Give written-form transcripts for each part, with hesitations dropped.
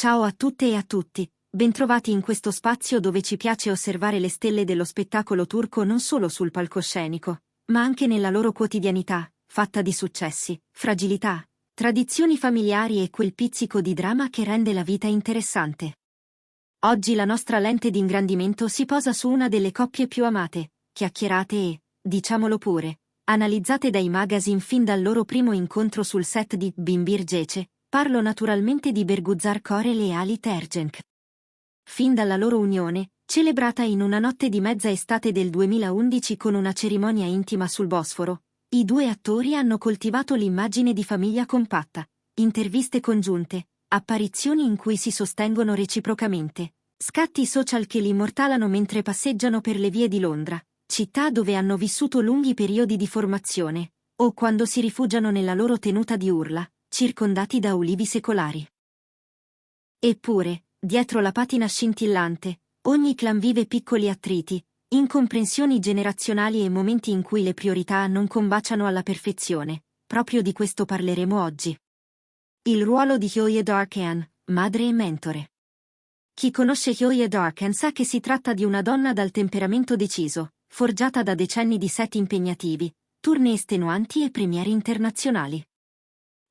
Ciao a tutte e a tutti, bentrovati in questo spazio dove ci piace osservare le stelle dello spettacolo turco non solo sul palcoscenico, ma anche nella loro quotidianità, fatta di successi, fragilità, tradizioni familiari e quel pizzico di dramma che rende la vita interessante. Oggi la nostra lente di ingrandimento si posa su una delle coppie più amate, chiacchierate e, diciamolo pure, analizzate dai magazine fin dal loro primo incontro sul set di Binbir Gece. Parlo naturalmente di Berguzar Korel e Halit Ergenc. Fin dalla loro unione, celebrata in una notte di mezza estate del 2011 con una cerimonia intima sul Bosforo, i due attori hanno coltivato l'immagine di famiglia compatta, interviste congiunte, apparizioni in cui si sostengono reciprocamente, scatti social che li immortalano mentre passeggiano per le vie di Londra, città dove hanno vissuto lunghi periodi di formazione, o quando si rifugiano nella loro tenuta di urla, circondati da ulivi secolari. Eppure, dietro la patina scintillante, ogni clan vive piccoli attriti, incomprensioni generazionali e momenti in cui le priorità non combaciano alla perfezione. Proprio di questo parleremo oggi. Il ruolo di Hyoye Darkan, madre e mentore. Chi conosce Hyoye Darkan sa che si tratta di una donna dal temperamento deciso, forgiata da decenni di set impegnativi, tournée estenuanti e premiere internazionali.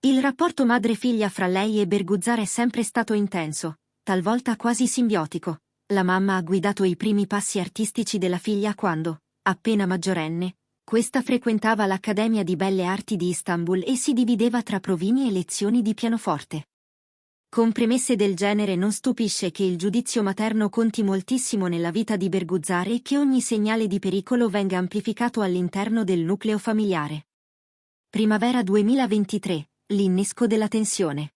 Il rapporto madre-figlia fra lei e Berguzar è sempre stato intenso, talvolta quasi simbiotico. La mamma ha guidato i primi passi artistici della figlia quando, appena maggiorenne, questa frequentava l'Accademia di Belle Arti di Istanbul e si divideva tra provini e lezioni di pianoforte. Con premesse del genere non stupisce che il giudizio materno conti moltissimo nella vita di Berguzar e che ogni segnale di pericolo venga amplificato all'interno del nucleo familiare. Primavera 2023. L'innesco della tensione.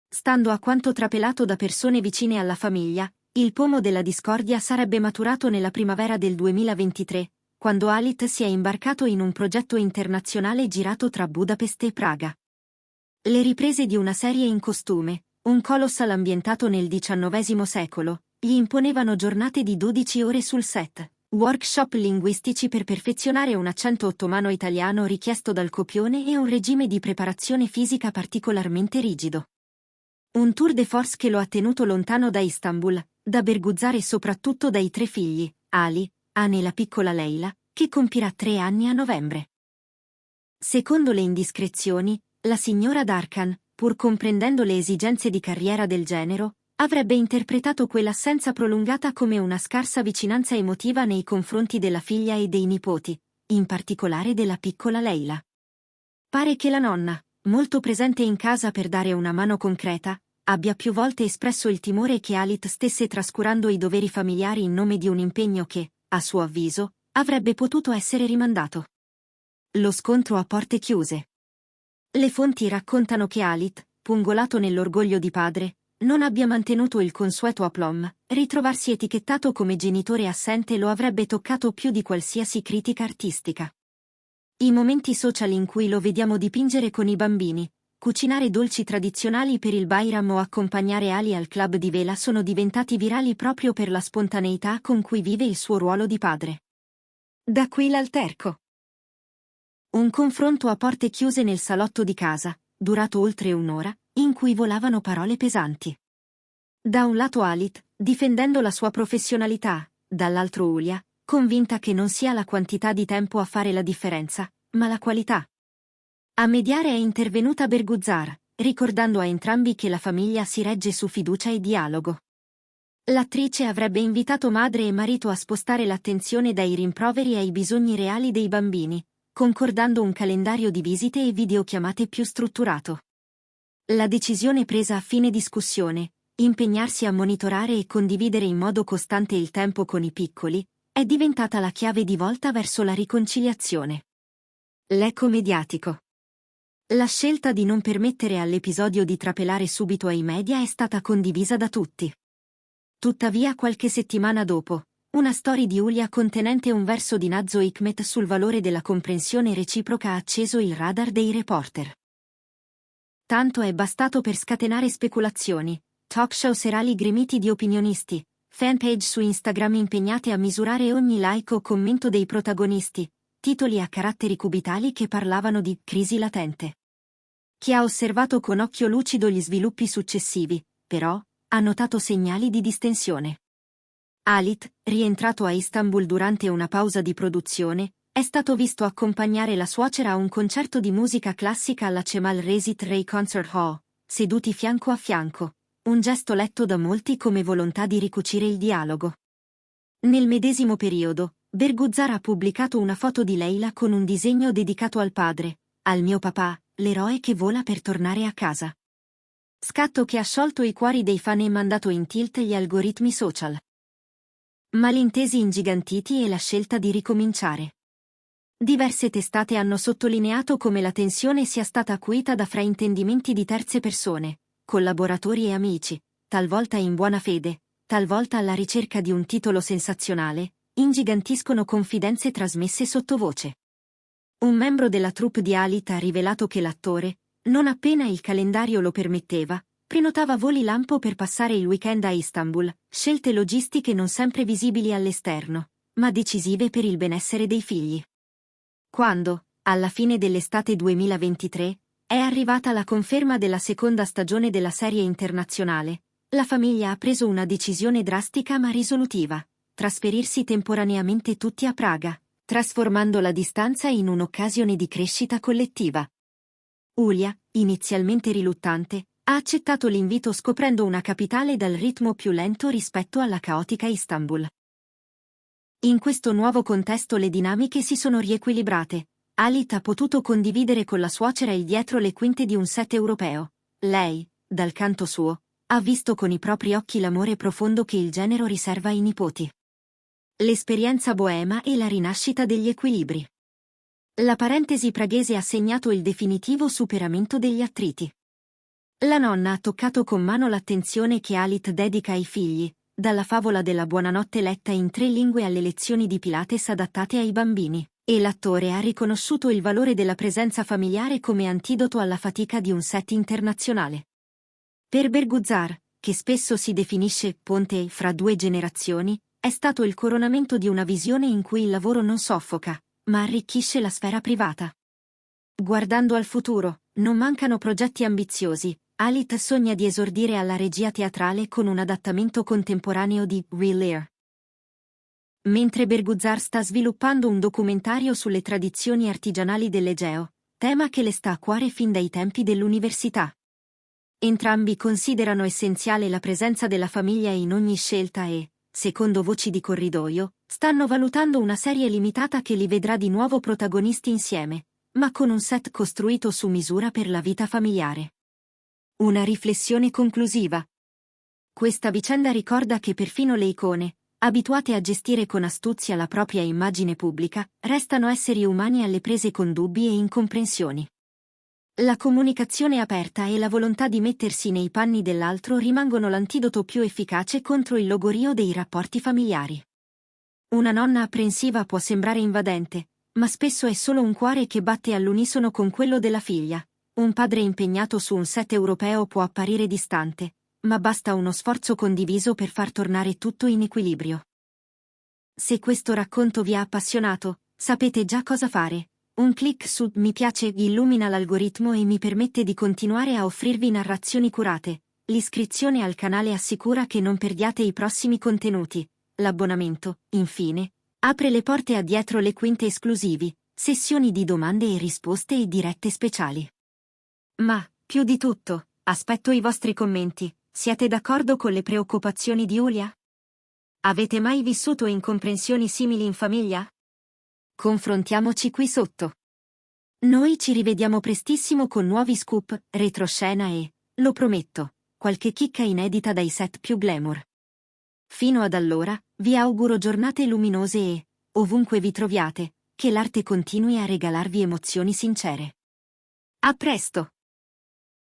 Stando a quanto trapelato da persone vicine alla famiglia, il pomo della discordia sarebbe maturato nella primavera del 2023, quando Halit si è imbarcato in un progetto internazionale girato tra Budapest e Praga. Le riprese di una serie in costume, un colossal ambientato nel XIX secolo, gli imponevano giornate di 12 ore sul set. Workshop linguistici per perfezionare un accento ottomano italiano richiesto dal copione e un regime di preparazione fisica particolarmente rigido. Un tour de force che lo ha tenuto lontano da Istanbul, da Berguzar e soprattutto dai tre figli, Ali, Ane e la piccola Leila, che compirà 3 anni a novembre. Secondo le indiscrezioni, la signora Darkan, pur comprendendo le esigenze di carriera del genero, avrebbe interpretato quell'assenza prolungata come una scarsa vicinanza emotiva nei confronti della figlia e dei nipoti, in particolare della piccola Leila. Pare che la nonna, molto presente in casa per dare una mano concreta, abbia più volte espresso il timore che Halit stesse trascurando i doveri familiari in nome di un impegno che, a suo avviso, avrebbe potuto essere rimandato. Lo scontro a porte chiuse. Le fonti raccontano che Halit, pungolato nell'orgoglio di padre, non abbia mantenuto il consueto aplomb, ritrovarsi etichettato come genitore assente lo avrebbe toccato più di qualsiasi critica artistica. I momenti social in cui lo vediamo dipingere con i bambini, cucinare dolci tradizionali per il Bayram o accompagnare Ali al club di vela sono diventati virali proprio per la spontaneità con cui vive il suo ruolo di padre. Da qui l'alterco. Un confronto a porte chiuse nel salotto di casa, durato oltre un'ora, in cui volavano parole pesanti. Da un lato Halit, difendendo la sua professionalità, dall'altro Ulia, convinta che non sia la quantità di tempo a fare la differenza, ma la qualità. A mediare è intervenuta Berguzar, ricordando a entrambi che la famiglia si regge su fiducia e dialogo. L'attrice avrebbe invitato madre e marito a spostare l'attenzione dai rimproveri ai bisogni reali dei bambini, concordando un calendario di visite e videochiamate più strutturato. La decisione presa a fine discussione, impegnarsi a monitorare e condividere in modo costante il tempo con i piccoli, è diventata la chiave di volta verso la riconciliazione. L'eco mediatico. La scelta di non permettere all'episodio di trapelare subito ai media è stata condivisa da tutti. Tuttavia qualche settimana dopo, una storia di Ulia contenente un verso di Nazzo Hikmet sul valore della comprensione reciproca ha acceso il radar dei reporter. Tanto è bastato per scatenare speculazioni, talk show serali gremiti di opinionisti, fanpage su Instagram impegnate a misurare ogni like o commento dei protagonisti, titoli a caratteri cubitali che parlavano di crisi latente. Chi ha osservato con occhio lucido gli sviluppi successivi, però, ha notato segnali di distensione. Halit, rientrato a Istanbul durante una pausa di produzione, è stato visto accompagnare la suocera a un concerto di musica classica alla Cemal Reşit Rey Concert Hall, seduti fianco a fianco, un gesto letto da molti come volontà di ricucire il dialogo. Nel medesimo periodo, Berguzar ha pubblicato una foto di Leyla con un disegno dedicato al padre, al mio papà, l'eroe che vola per tornare a casa. Scatto che ha sciolto i cuori dei fan e mandato in tilt gli algoritmi social. Malintesi ingigantiti e la scelta di ricominciare. Diverse testate hanno sottolineato come la tensione sia stata acuita da fraintendimenti di terze persone, collaboratori e amici, talvolta in buona fede, talvolta alla ricerca di un titolo sensazionale, ingigantiscono confidenze trasmesse sottovoce. Un membro della troupe di Halit ha rivelato che l'attore, non appena il calendario lo permetteva, prenotava voli lampo per passare il weekend a Istanbul, scelte logistiche non sempre visibili all'esterno, ma decisive per il benessere dei figli. Quando, alla fine dell'estate 2023, è arrivata la conferma della seconda stagione della serie internazionale, la famiglia ha preso una decisione drastica ma risolutiva: trasferirsi temporaneamente tutti a Praga, trasformando la distanza in un'occasione di crescita collettiva. Ulia, inizialmente riluttante, ha accettato l'invito scoprendo una capitale dal ritmo più lento rispetto alla caotica Istanbul. In questo nuovo contesto le dinamiche si sono riequilibrate. Halit ha potuto condividere con la suocera il dietro le quinte di un set europeo. Lei, dal canto suo, ha visto con i propri occhi l'amore profondo che il genero riserva ai nipoti. L'esperienza boema e la rinascita degli equilibri. La parentesi praghese ha segnato il definitivo superamento degli attriti. La nonna ha toccato con mano l'attenzione che Halit dedica ai figli, dalla favola della buonanotte letta in 3 lingue alle lezioni di Pilates adattate ai bambini, e l'attore ha riconosciuto il valore della presenza familiare come antidoto alla fatica di un set internazionale. Per Berguzar, che spesso si definisce ponte fra 2 generazioni, è stato il coronamento di una visione in cui il lavoro non soffoca, ma arricchisce la sfera privata. Guardando al futuro, non mancano progetti ambiziosi. Halit sogna di esordire alla regia teatrale con un adattamento contemporaneo di Real Lear. Mentre Berguzar sta sviluppando un documentario sulle tradizioni artigianali dell'Egeo, tema che le sta a cuore fin dai tempi dell'università. Entrambi considerano essenziale la presenza della famiglia in ogni scelta e, secondo voci di corridoio, stanno valutando una serie limitata che li vedrà di nuovo protagonisti insieme, ma con un set costruito su misura per la vita familiare. Una riflessione conclusiva. Questa vicenda ricorda che perfino le icone, abituate a gestire con astuzia la propria immagine pubblica, restano esseri umani alle prese con dubbi e incomprensioni. La comunicazione aperta e la volontà di mettersi nei panni dell'altro rimangono l'antidoto più efficace contro il logorio dei rapporti familiari. Una nonna apprensiva può sembrare invadente, ma spesso è solo un cuore che batte all'unisono con quello della figlia. Un padre impegnato su un set europeo può apparire distante, ma basta uno sforzo condiviso per far tornare tutto in equilibrio. Se questo racconto vi ha appassionato, sapete già cosa fare. Un click su mi piace illumina l'algoritmo e mi permette di continuare a offrirvi narrazioni curate. L'iscrizione al canale assicura che non perdiate i prossimi contenuti. L'abbonamento, infine, apre le porte a dietro le quinte esclusivi, sessioni di domande e risposte e dirette speciali. Ma, più di tutto, aspetto i vostri commenti. Siete d'accordo con le preoccupazioni di Ulia? Avete mai vissuto incomprensioni simili in famiglia? Confrontiamoci qui sotto. Noi ci rivediamo prestissimo con nuovi scoop, retroscena e, lo prometto, qualche chicca inedita dai set più glamour. Fino ad allora, vi auguro giornate luminose e, ovunque vi troviate, che l'arte continui a regalarvi emozioni sincere. A presto!